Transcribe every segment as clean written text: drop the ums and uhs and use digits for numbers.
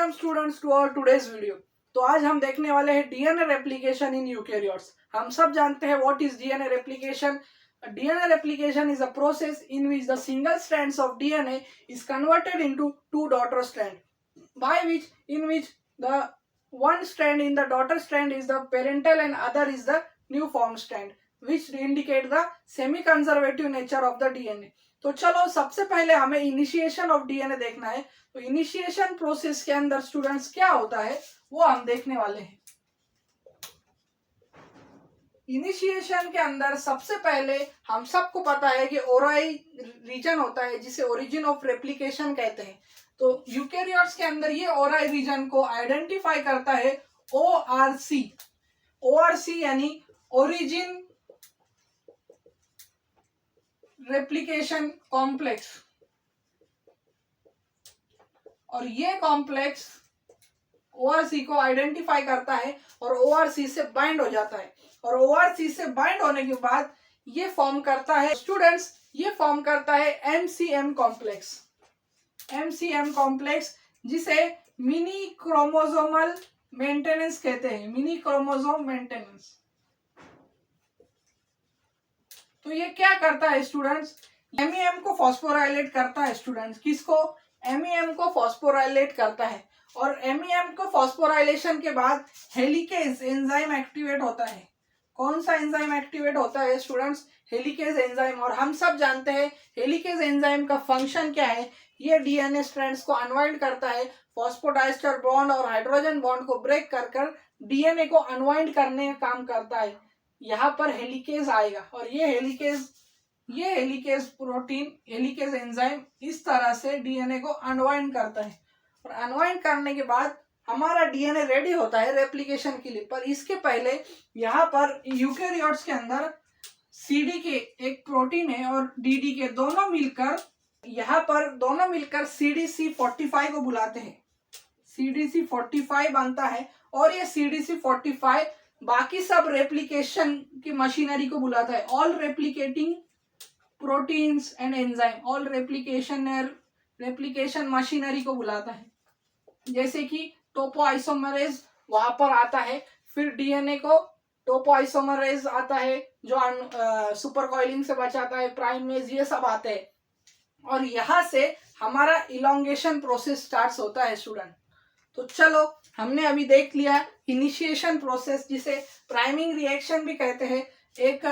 Welcome students to our today's video. तो आज हम देखने वाले हैं डीएनए रेप्लिकेशन इन यूकेरियोट्स। हम सब जानते हैं what is DNA replication. DNA replication is a process in which the single strands of DNA is converted into two daughter strands, in which the one strand in the daughter strand is the parental and other is the new formed strand, which indicate the semi conservative nature of the DNA। तो चलो सबसे पहले हमें initiation of DNA देखना है। तो initiation process के अंदर स्टूडेंट्स क्या होता है वो हम देखने वाले हैं। इनिशिएशन के अंदर सबसे पहले हम सबको पता है कि ओराई रीजन होता है जिसे ओरिजिन ऑफ रेप्लिकेशन कहते हैं। तो यूकेरियोट्स के अंदर ये ओराई रीजन को आइडेंटिफाई करता है ओआरसी। ओआरसी यानी ओरिजिन रेप्लिकेशन कॉम्प्लेक्स, और ये कॉम्प्लेक्स ओआरसी को आइडेंटिफाई करता है और ओआरसी से बाइंड हो जाता है, और ओआरसी से बाइंड होने के बाद ये फॉर्म करता है स्टूडेंट्स, ये फॉर्म करता है एमसीएम कॉम्प्लेक्स। एमसीएम कॉम्प्लेक्स जिसे मिनी क्रोमोसोमल मेंटेनेंस कहते हैं, मिनी क्रोमोसोम मेंटेनेंस। तो ये क्या करता है स्टूडेंट्स, एमईएम को फॉस्फोराइलेट करता है स्टूडेंट्स। किसको? एमईएम को फॉस्फोराइलेट करता है, और एमईएम को फॉस्फोराइलेशन के बाद हेलिकेज एंजाइम एक्टिवेट होता है। कौन सा एंजाइम एक्टिवेट होता है स्टूडेंट्स? Helicase enzyme. और हम सब जानते हैं हेलिकेज एंजाइम का फंक्शन क्या है। ये डीएनए स्ट्रैंड्स को अनवाइंड करता है, फॉस्फोडाइस्टर बॉन्ड और हाइड्रोजन बॉन्ड को ब्रेक कर डीएनए को अनवाइंड करने का काम करता है। यहाँ पर हेलिकेज आएगा, और ये हेलिकेज प्रोटीन, हेलिकेज एंजाइम इस तरह से डीएनए को अनवाइंड करता है, और अनवाइंड करने के बाद हमारा डीएनए रेडी होता है रेप्लिकेशन के लिए। पर इसके पहले यहाँ पर यूकेरियोट्स के अंदर सीडी के एक प्रोटीन है और डीडी के दोनों मिलकर CDC45 को बुलाते हैं। CDC45 बनता है, और ये CDC45 बाकी सब रेप्लिकेशन की मशीनरी को बुलाता है। All replicating proteins and enzyme, all replication machinery को बुलाता है। जैसे कि टोपोआइसोमरेज वहां पर आता है, फिर डीएनए को टोपोआइसोमरेज आता है जो सुपर कॉइलिंग से बचाता है, प्राइमेज, ये सब आते हैं, और यहाँ से हमारा इलोंगेशन प्रोसेस स्टार्ट होता है स्टूडेंट। तो चलो हमने अभी देख लिया इनिशिएशन प्रोसेस, जिसे प्राइमिंग रिएक्शन भी कहते हैं। एक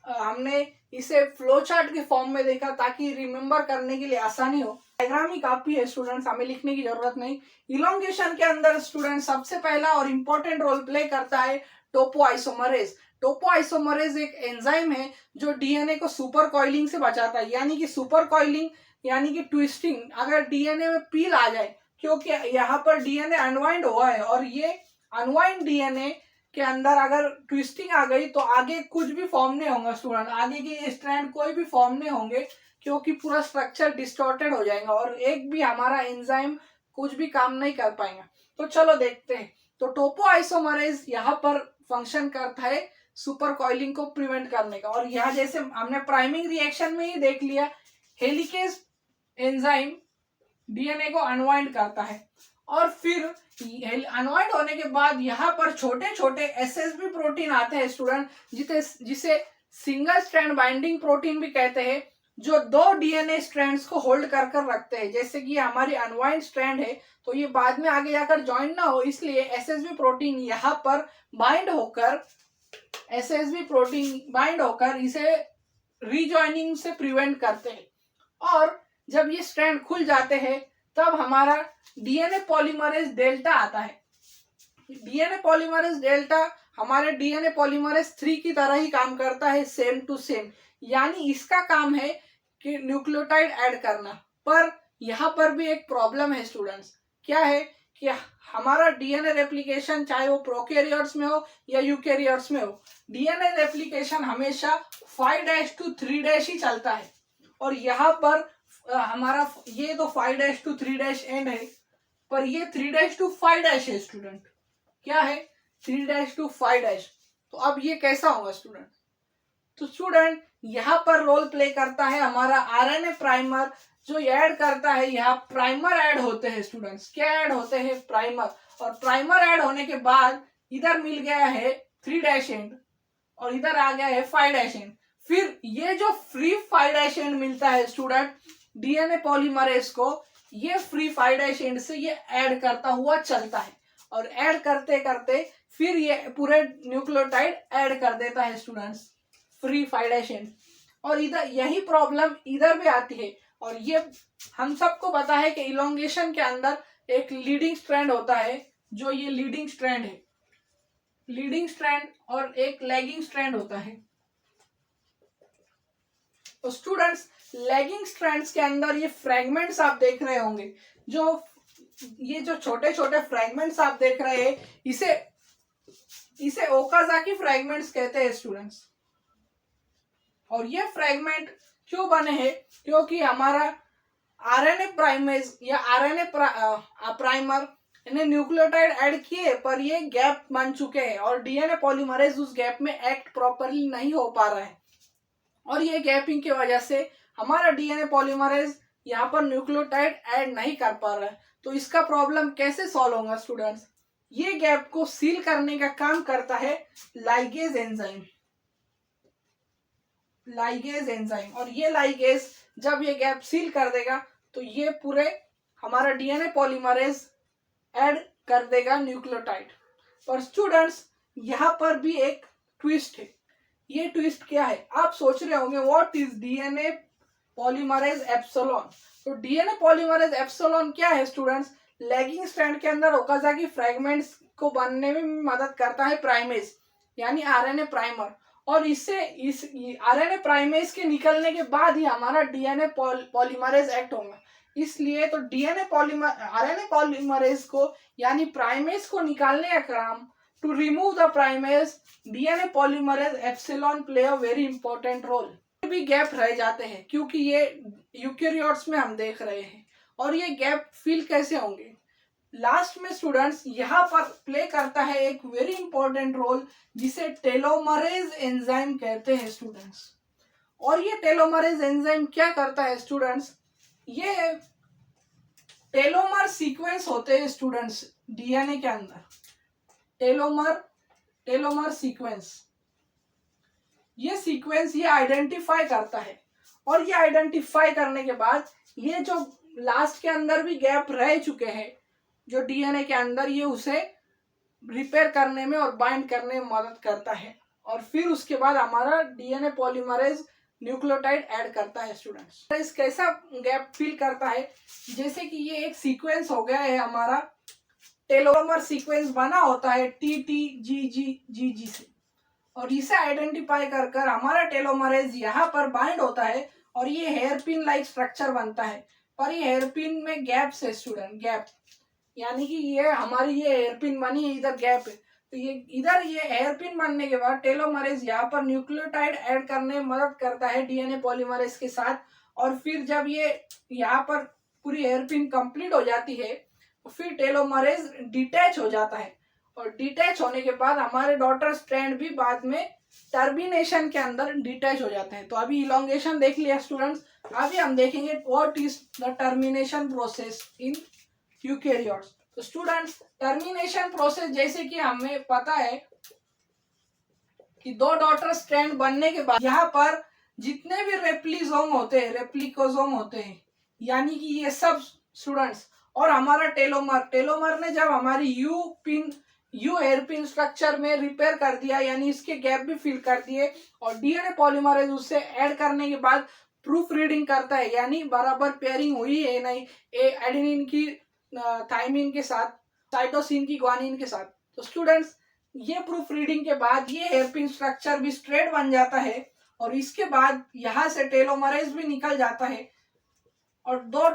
हमने इसे फ्लो चार्ट के फॉर्म में देखा ताकि रिमेम्बर करने के लिए आसानी हो। डायग्राम ही काफी है स्टूडेंट्स, हमें लिखने की जरूरत नहीं। इलोंगेशन के अंदर स्टूडेंट सबसे पहला और इम्पोर्टेंट रोल प्ले करता है टोपोआइसोमरेज। टोपोआइसोमरेज एक एंजाइम है जो डीएनए को सुपर कॉइलिंग से बचाता है, यानी कि सुपर कॉइलिंग यानी कि ट्विस्टिंग। अगर डीएनए में पील आ जाए, क्योंकि यहाँ पर डीएनए अनवाइंड हुआ है, और ये अनवाइंड डीएनए के अंदर अगर ट्विस्टिंग आ गई तो आगे कुछ भी फॉर्म नहीं होगा स्टूडेंट, आगे के स्ट्रैंड कोई भी फॉर्म नहीं होंगे, क्योंकि पूरा स्ट्रक्चर डिस्टॉर्टेड हो जाएगा और एक भी हमारा एंजाइम कुछ भी काम नहीं कर पाएगा। तो चलो देखते हैं। तो टोपोआइसोमरेज यहाँ पर फंक्शन करता है सुपर कॉइलिंग को प्रिवेंट करने का, और यहाँ जैसे हमने प्राइमिंग रिएक्शन में ही देख लिया, हेलिकेज एंजाइम डीएनए को अनवाइंड करता है, और फिर अनवाइंड होने के बाद यहाँ पर छोटे छोटे एसएसबी प्रोटीन आते हैं स्टूडेंट, जिसे सिंगल स्ट्रैंड बाइंडिंग प्रोटीन भी कहते हैं, जो दो डीएनए स्ट्रैंड्स को होल्ड कर रखते हैं। जैसे कि हमारी अनवाइंड स्ट्रैंड है, तो ये बाद में आगे जाकर ज्वाइन ना हो, इसलिए एसएसबी प्रोटीन यहाँ पर बाइंड होकर इसे रीजॉइनिंग से प्रिवेंट करते हैं। और जब ये स्ट्रैंड खुल जाते हैं तब हमारा डीएनए पॉलीमरेज डेल्टा आता है। डीएनए पॉलीमरेज डेल्टा हमारे डीएनए पॉलीमरेज 3 की तरह ही काम करता है, सेम टू सेम, यानी इसका काम है कि न्यूक्लियोटाइड ऐड करना। पर यहाँ पर भी एक प्रॉब्लम है स्टूडेंट्स, क्या है कि हमारा डीएनए रेप्लिकेशन चाहे वो प्रोकैरियोट्स में हो या यूकैरियोट्स में हो, डीएनए रेप्लिकेशन हमेशा 5' to 3' ही चलता है, और यहाँ पर हमारा ये तो 5' to 3' एंड है, पर ये 3' to 5' है स्टूडेंट। क्या है? 3' to 5'। तो अब ये कैसा होगा स्टूडेंट? तो स्टूडेंट यहाँ पर रोल प्ले करता है हमारा आरएनए प्राइमर, जो ऐड करता है, यहाँ प्राइमर ऐड होते हैं स्टूडेंट्स। क्या ऐड होते हैं? प्राइमर। और प्राइमर ऐड होने के बाद इधर मिल गया है 3' एंड और इधर आ गया है 5' एंड। फिर ये जो फ्री 5' एंड मिलता है स्टूडेंट डीएनए पॉलीमरेज को, ये फ्री 5' एंड से ये ऐड करता हुआ चलता है और ऐड करते करते फिर ये पूरे न्यूक्लियोटाइड ऐड कर देता है स्टूडेंट्स, फ्री 5' एंड। और इधर यही प्रॉब्लम इधर भी आती है। और ये हम सबको पता है कि इलोंगेशन के अंदर एक लीडिंग स्ट्रैंड होता है, जो ये लीडिंग स्ट्रैंड है, लीडिंग स्ट्रैंड, और एक लैगिंग स्ट्रैंड होता है। तो स्टूडेंट्स लैगिंग स्ट्रैंड्स के अंदर ये फ्रैगमेंट्स आप देख रहे होंगे, ये जो छोटे छोटे फ्रैगमेंट्स आप देख रहे हैं, इसे ओकाजाकी फ्रैगमेंट्स कहते हैं स्टूडेंट्स। और ये फ्रैगमेंट क्यों बने हैं? क्योंकि हमारा आरएनए प्राइमेज या आरएनए प्राइमर इन्हें न्यूक्लियोटाइड ऐड किए, पर ये गैप बन चुके हैं और डीएनए पॉलीमरेज उस गैप में एक्ट प्रॉपरली नहीं हो पा रहा है। और ये गैपिंग की वजह से हमारा डीएनए पॉलीमरेज यहाँ पर न्यूक्लियोटाइड ऐड नहीं कर पा रहा है। तो इसका प्रॉब्लम कैसे सॉल्व होगा स्टूडेंट्स? ये गैप को सील करने का काम करता है लाइगेज एंजाइम, लाइगेज एंजाइम। और ये लाइगेज जब ये गैप सील कर देगा तो ये पूरे हमारा डीएनए पॉलीमरेज ऐड कर देगा न्यूक्लियोटाइड। पर स्टूडेंट्स यहाँ पर भी एक ट्विस्ट है। ये ट्विस्ट क्या है? आप सोच रहे होंगे what is DNA polymerase epsilon. तो डीएनए पॉलीमरेज एप्सिलॉन क्या है स्टूडेंट्स? लैगिंग स्ट्रैंड के अंदर ओकाजाकी फ्रैगमेंट्स को बनने में मदद करता है प्राइमेज, यानी आरएनए प्राइमर। और इस आरएनए प्राइमेज के निकलने के बाद ही हमारा डीएनए पॉलीमरेज एक्ट होगा। इसलिए तो आरएनए पॉलीमरेज को यानी प्राइमेज को निकालने का काम, to remove the primase, DNA polymerase epsilon play a very important role. भी गैप रह जाते हैं क्योंकि ये यूकेरियोट्स में हम देख रहे हैं। और ये गैप फिल कैसे होंगे? लास्ट में स्टूडेंट्स यहाँ पर प्ले करता है एक वेरी इंपॉर्टेंट रोल, जिसे टेलोमरेज एंजाइम कहते हैं स्टूडेंट्स। और ये टेलोमरेज एंजाइम क्या करता है स्टूडेंट्स? ये टेलोमर सीक्वेंस होते हैं स्टूडेंट्स डीएनए के अंदर, टेलोमर सीक्वेंस। ये सीक्वेंस ये आइडेंटिफाई करता है और ये आइडेंटिफाई करने के बाद ये जो लास्ट के अंदर भी गैप रह चुके हैं जो डीएनए के अंदर, ये उसे रिपेयर करने में और बाइंड करने में मदद करता है। और फिर उसके बाद हमारा डीएनए पॉलीमरेज न्यूक्लियोटाइड ऐड करता है स्टूडेंट्स। इस कैसा गैप फिल करता है? जैसे कि ये एक सीक्वेंस हो गया है, हमारा टेलोमर सीक्वेंस बना होता है TTGG से, और इसे आइडेंटिफाई कर हमारा टेलोमरेज यहाँ पर बाइंड होता है और ये हेयरपिन लाइक स्ट्रक्चर बनता है। पर ये हेयरपिन में गैप है स्टूडेंट, गैप, यानी कि ये हमारी ये हेयरपिन बनी है, इधर गैप है। तो ये इधर ये हेयरपिन बनने के बाद टेलोमरेज यहाँ पर न्यूक्लियोटाइड ऐड करने में मदद करता है डीएनए पॉलीमरेज के साथ। और फिर जब ये यहाँ पर पूरी हेयरपिन कंप्लीट हो जाती है तो फिर टेलोमरेज डिटैच हो जाता है। और डिटैच होने के बाद हमारे डॉटर स्ट्रैंड भी बाद में टर्मिनेशन के अंदर डिटैच हो जाते हैं। तो अभी इलोंगेशन देख लिया स्टूडेंट्स, अभी हम देखेंगे what is the termination process in eukaryotes. तो स्टूडेंट्स टर्मिनेशन प्रोसेस, जैसे कि हमें पता है कि दो डॉटर स्ट्रैंड बनने के बाद यहाँ पर जितने भी रेप्लिकोसोम होते हैं, यानी कि ये सब स्टूडेंट्स, और हमारा टेलोमर ने जब हमारी यू हेयरपिन स्ट्रक्चर में रिपेयर कर दिया, यानी इसके गैप भी फिल कर दिए, और डीएनए पॉलीमरेज उससे ऐड करने के बाद प्रूफ रीडिंग करता है, यानी बराबर पेयरिंग हुई है नहीं एडेनिन की थाइमिन के साथ, साइटोसिन की ग्वानिन के साथ। तो स्टूडेंट्स ये प्रूफ रीडिंग के बाद ये हेयरपिन स्ट्रक्चर भी स्ट्रेट बन जाता है और इसके बाद यहाँ से टेलोमरेज भी निकल जाता है। और दो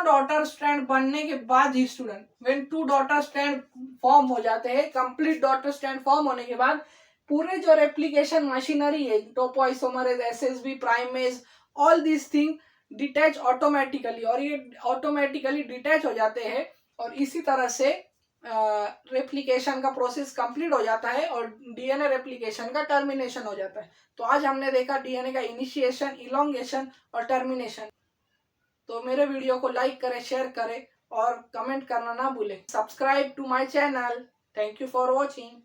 डॉटर स्ट्रैंड बनने के बाद ही student, when 2 daughter strand form हो जाते हैं, कंप्लीट डॉटर स्ट्रैंड फॉर्म होने के बाद पूरे जो रेप्लिकेशन मशीनरी है, topoisomerase, SSB, primase, all this thing detach automatically, और ये ऑटोमेटिकली डिटैच हो जाते हैं। और इसी तरह से रेप्लिकेशन का प्रोसेस कंप्लीट हो जाता है और डीएनए रेप्लिकेशन का टर्मिनेशन हो जाता है। तो आज हमने देखा डीएनए का इनिशिएशन, इलोंगेशन और टर्मिनेशन। तो मेरे वीडियो को लाइक करें, शेयर करें और कमेंट करना ना भूलें। Subscribe to my channel. Thank you for watching.